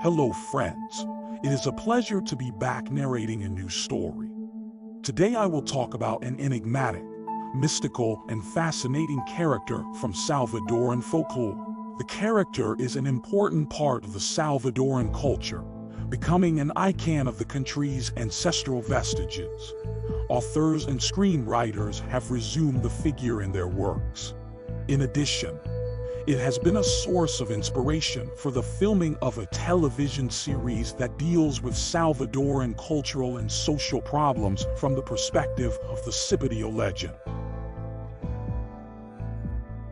Hello friends, it is a pleasure to be back narrating a new story. Today I will talk about an enigmatic, mystical, and fascinating character from Salvadoran folklore. The character is an important part of the Salvadoran culture, becoming an icon of the country's ancestral vestiges. Authors and screenwriters have resumed the figure in their works. In addition, it has been a source of inspiration for the filming of a television series that deals with Salvadoran cultural and social problems from the perspective of the Cipitio legend.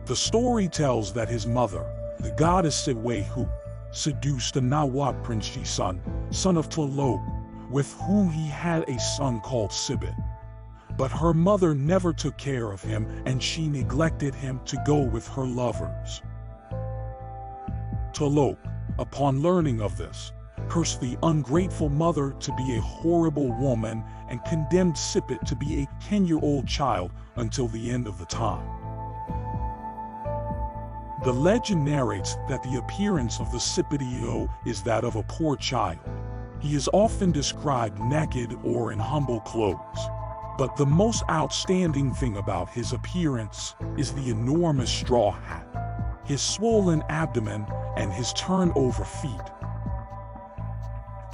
The story tells that his mother, the goddess Cipitio, seduced a Nahuatl prince son of Tlaloc, with whom he had a son called Cipit. But her mother never took care of him, and she neglected him to go with her lovers. Tlaloc, upon learning of this, cursed the ungrateful mother to be a horrible woman and condemned Cipit to be a 10-year-old child until the end of the time. The legend narrates that the appearance of the Cipitio is that of a poor child. He is often described naked or in humble clothes. But the most outstanding thing about his appearance is the enormous straw hat, his swollen abdomen, and his turned-over feet.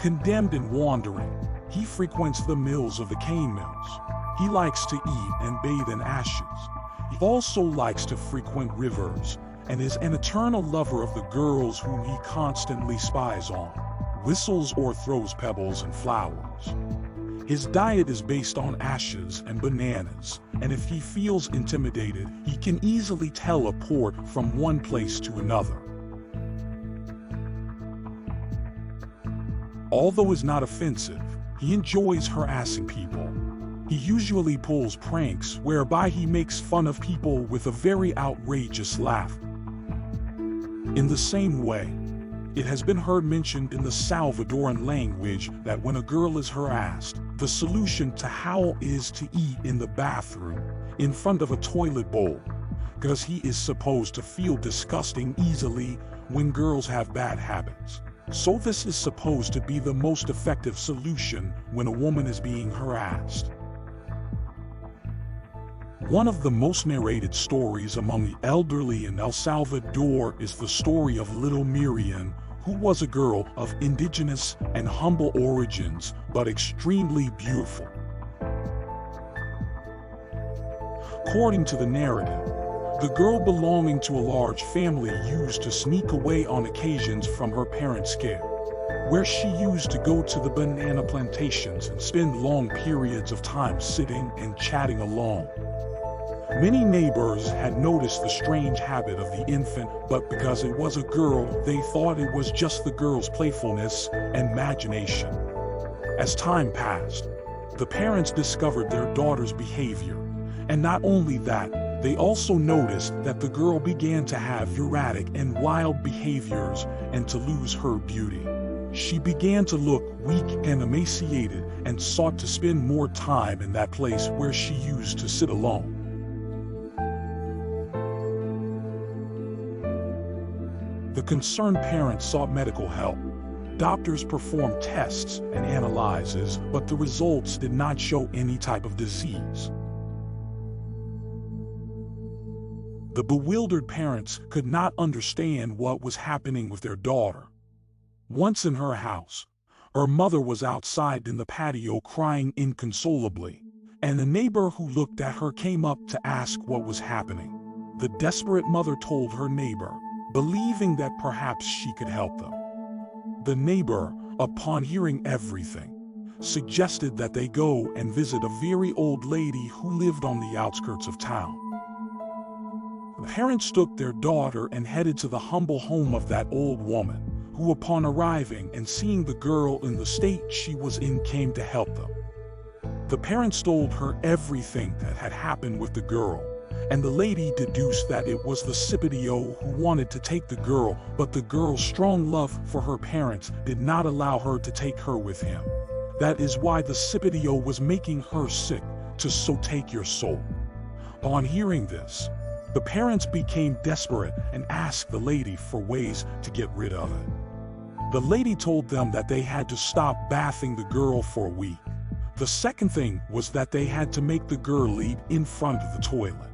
Condemned and wandering, he frequents the mills of the cane mills. He likes to eat and bathe in ashes. He also likes to frequent rivers and is an eternal lover of the girls whom he constantly spies on, whistles or throws pebbles and flowers. His diet is based on ashes and bananas, and if he feels intimidated, he can easily teleport from one place to another. Although it's not offensive, he enjoys harassing people. He usually pulls pranks whereby he makes fun of people with a very outrageous laugh. In the same way, it has been heard mentioned in the Salvadoran language that when a girl is harassed, the solution to howl is to eat in the bathroom, in front of a toilet bowl, because he is supposed to feel disgusting easily when girls have bad habits. So this is supposed to be the most effective solution when a woman is being harassed. One of the most narrated stories among the elderly in El Salvador is the story of little Miriam, who was a girl of indigenous and humble origins, but extremely beautiful. According to the narrative, the girl belonging to a large family used to sneak away on occasions from her parents' care, where she used to go to the banana plantations and spend long periods of time sitting and chatting alone. Many neighbors had noticed the strange habit of the infant, but because it was a girl, they thought it was just the girl's playfulness and imagination. As time passed, the parents discovered their daughter's behavior, and not only that, they also noticed that the girl began to have erratic and wild behaviors and to lose her beauty. She began to look weak and emaciated and sought to spend more time in that place where she used to sit alone. The concerned parents sought medical help. Doctors performed tests and analyses, but the results did not show any type of disease. The bewildered parents could not understand what was happening with their daughter. Once in her house, her mother was outside in the patio crying inconsolably, and the neighbor who looked at her came up to ask what was happening. The desperate mother told her neighbor, believing that perhaps she could help them. The neighbor, upon hearing everything, suggested that they go and visit a very old lady who lived on the outskirts of town. The parents took their daughter and headed to the humble home of that old woman, who upon arriving and seeing the girl in the state she was in came to help them. The parents told her everything that had happened with the girl, and the lady deduced that it was the Cipitio who wanted to take the girl, but the girl's strong love for her parents did not allow her to take her with him. That is why the Cipitio was making her sick, to so take your soul. On hearing this, the parents became desperate and asked the lady for ways to get rid of it. The lady told them that they had to stop bathing the girl for a week. The second thing was that they had to make the girl eat in front of the toilet.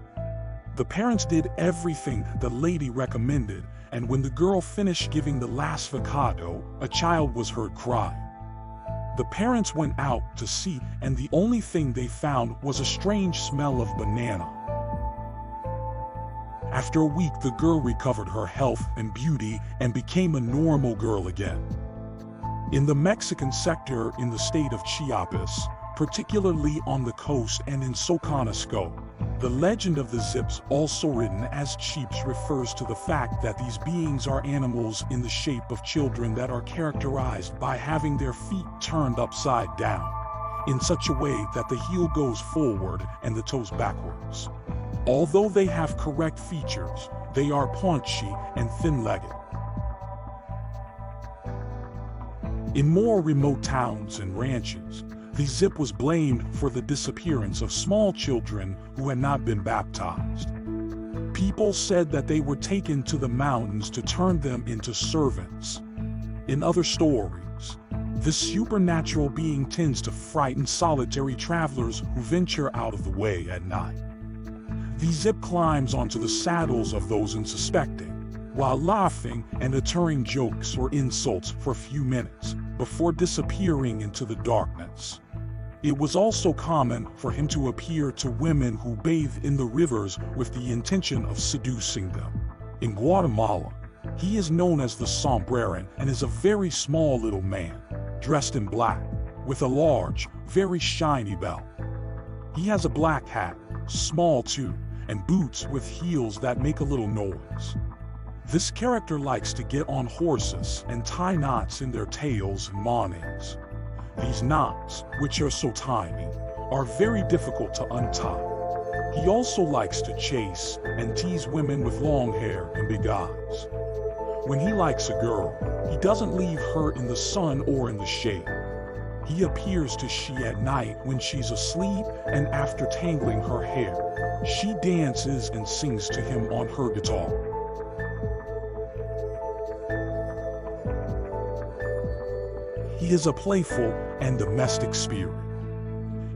The parents did everything the lady recommended, and when the girl finished giving the last avocado, a child was heard crying. The parents went out to see, and the only thing they found was a strange smell of banana. After a week, the girl recovered her health and beauty and became a normal girl again. In the Mexican sector in the state of Chiapas, particularly on the coast and in Soconusco, the legend of the Zips, also written as Cheeps, refers to the fact that these beings are animals in the shape of children that are characterized by having their feet turned upside down, in such a way that the heel goes forward and the toes backwards. Although they have correct features, they are paunchy and thin-legged. In more remote towns and ranches, the Zip was blamed for the disappearance of small children who had not been baptized. People said that they were taken to the mountains to turn them into servants. In other stories, this supernatural being tends to frighten solitary travelers who venture out of the way at night. The Zip climbs onto the saddles of those unsuspecting, while laughing and uttering jokes or insults for a few minutes before disappearing into the darkness. It was also common for him to appear to women who bathed in the rivers with the intention of seducing them. In Guatemala, he is known as the Sombreran and is a very small little man, dressed in black, with a large, very shiny belt. He has a black hat, small too, and boots with heels that make a little noise. This character likes to get on horses and tie knots in their tails and manes. These knots, which are so tiny, are very difficult to untie. He also likes to chase and tease women with long hair and big eyes. When he likes a girl, he doesn't leave her in the sun or in the shade. He appears to she at night when she's asleep, and after tangling her hair, she dances and sings to him on her guitar. He is a playful and domestic spirit.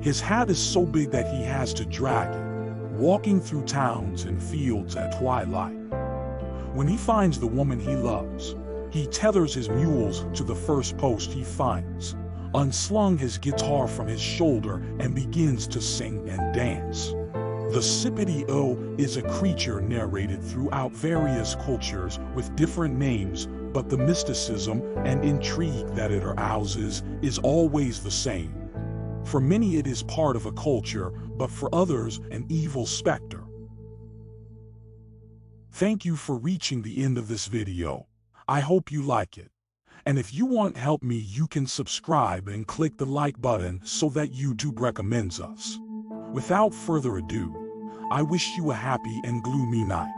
His hat is so big that he has to drag it, walking through towns and fields at twilight. When he finds the woman he loves, he tethers his mules to the first post he finds, unslung his guitar from his shoulder, and begins to sing and dance. The Cipitio is a creature narrated throughout various cultures with different names, but the mysticism and intrigue that it arouses is always the same. For many it is part of a culture, but for others an evil specter. Thank you for reaching the end of this video. I hope you like it. And if you want help me, you can subscribe and click the like button so that YouTube recommends us. Without further ado, I wish you a happy and gloomy night.